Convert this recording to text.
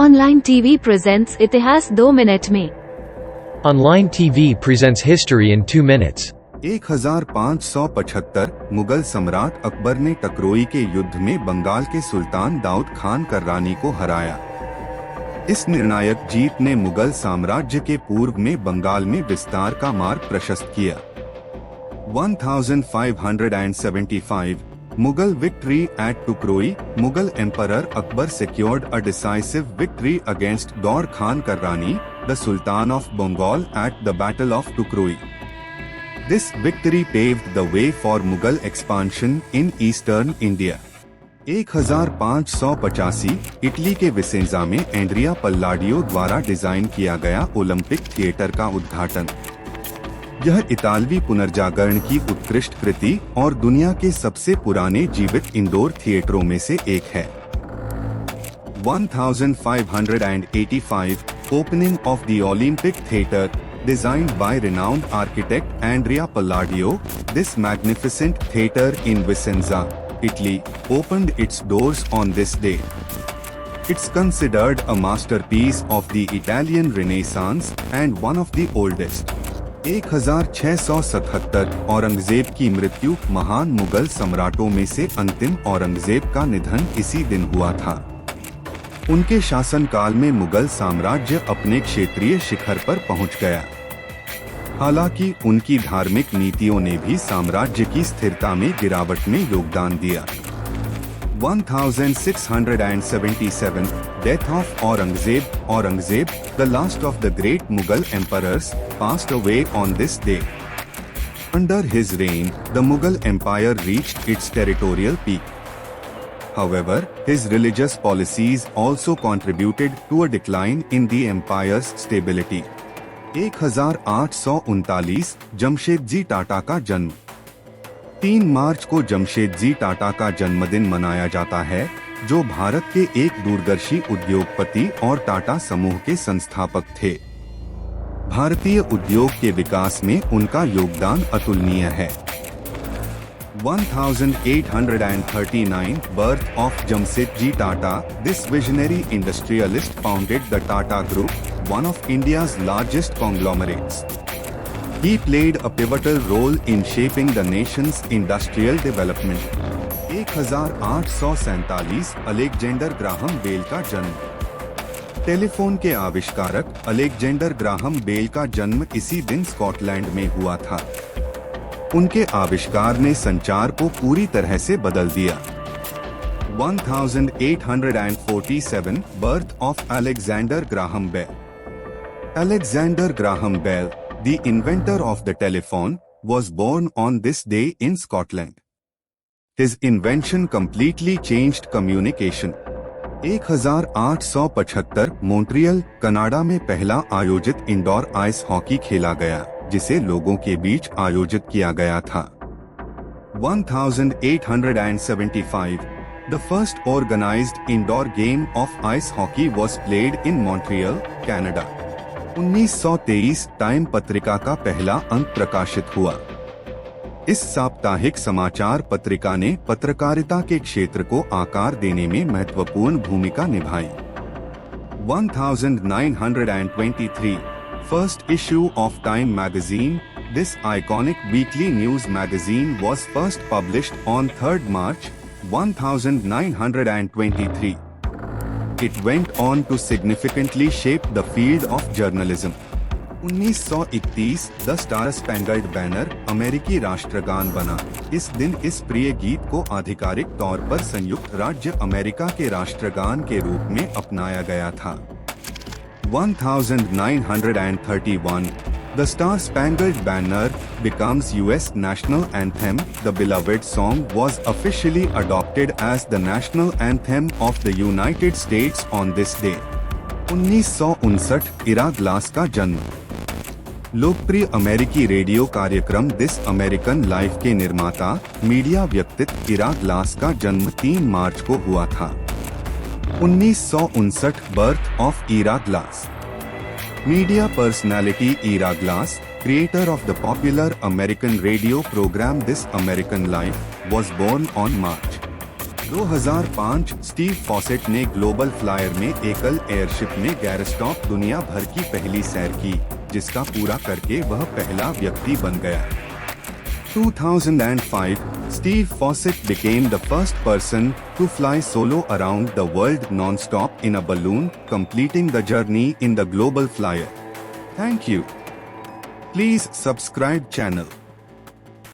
Online TV presents इतिहास 2 minute में। Online TV presents history in 2 minutes. 1575 Mughal सम्राट अकबर ने टकरोई के युद्ध में बंगाल के सुल्तान दाऊद खान कर्रानी को हराया। इस निर्णायक जीत ने मुगल साम्राज्य के पूर्व में बंगाल में विस्तार का मार्ग प्रशस्त किया। 1575 Mughal victory at Tukroi, Mughal Emperor Akbar secured a decisive victory against Daur Khan Karrani, the Sultan of Bengal at the Battle of Tukroi. This victory paved the way for Mughal expansion in eastern India. 1585 Italy के विसेंजा में Andrea पल्लाडियो द्वारा design किया गया Olympic theatre का उद्घाटन। यह इतालवी पुनर्जागरण की उत्कृष्ट कृति और दुनिया के सबसे पुराने जीवित इंडोर थिएटरों में से एक है। 1585 opening of the Olympic theatre designed by renowned architect Andrea Palladio, this magnificent theatre in Vicenza, Italy, opened its doors on this day. It's considered a masterpiece of the Italian Renaissance and one of the oldest. 1677 Aurangzeb की मृत्यु। महान मुगल सम्राटों में से अंतिम औरंगजेब का निधन इसी दिन हुआ था। उनके शासनकाल में मुगल साम्राज्य अपने क्षेत्रीय शिखर पर पहुंच गया। हालांकि उनकी धार्मिक नीतियों ने भी साम्राज्य की स्थिरता में गिरावट में योगदान दिया। 1677 Death of Aurangzeb, the last of the great Mughal emperors, passed away on this day. Under his reign, the Mughal Empire reached its territorial peak. However, his religious policies also contributed to a decline in the empire's stability. 1839 Jamshedji Tata का जन्म। 3 मार्च को जमशेदजी टाटा का जन्मदिन मनाया जाता है, जो भारत के एक दूरदर्शी उद्योगपति और टाटा समूह के संस्थापक थे। भारतीय उद्योग के विकास में उनका योगदान अतुलनीय है। 1839 Birth of Jamsetji Tata, this visionary industrialist founded the Tata Group, one of India's largest conglomerates. He played a pivotal role in shaping the nation's industrial development. 1847 Alexander Graham Bell का जन्म। टेलीफोन के आविष्कारक Alexander Graham Bell का जन्म इसी दिन Scotland में हुआ था। उनके आविष्कार ने संचार को पूरी तरह से बदल दिया। 1847 Birth of Alexander Graham Bell. Alexander Graham Bell, the inventor of the telephone, was born on this day in Scotland. His invention completely changed communication. 1875 Montreal, Canada में पहला आयोजित इंडोर आइस हॉकी खेला गया, जिसे लोगों के बीच आयोजित किया गया था। 1875 The first organized indoor game of ice hockey was played in Montreal, Canada. 1923 time पत्रिका का पहला अंक प्रकाशित हुआ। इस साप्ताहिक समाचार पत्रिका ने पत्रकारिता के क्षेत्र को आकार देने में महत्वपूर्ण भूमिका निभाई। 1923 First issue of Time magazine. This iconic weekly news magazine was first published on 3rd March 1923. It went on to significantly shape the field of journalism. 1931 the star spangled banner अमेरिकी राष्ट्रगान बना। इस दिन इस प्रिय गीत को आधिकारिक तौर पर संयुक्त राज्य अमेरिका के राष्ट्रगान के रूप में अपनाया गया था। 1931 the star spangled banner becomes US national anthem. The beloved song was officially adopted as the national anthem of the United States on this day. 1959 Ira Glass का जन्म। लोकप्रिय अमेरिकी रेडियो कार्यक्रम दिस अमेरिकन लाइफ के निर्माता, media व्यक्तित्व इरा Glass का जन्म 3 मार्च को हुआ था। 1959 birth of Ira Glass. Media personality Ira Glass, creator of the popular American radio program This American Life, was born on March 2005 Steve faucet ने ग्लोबल फ्लायर में एकल एयरशिप में गैरस्टॉप दुनिया भर की पहली सैर की, जिसका पूरा करके वह पहला व्यक्ति बन गया। 2005, Steve Fawcett became the first person to fly solo around the world non-stop in a balloon, completing the journey in the global flyer. Thank you. Please subscribe channel.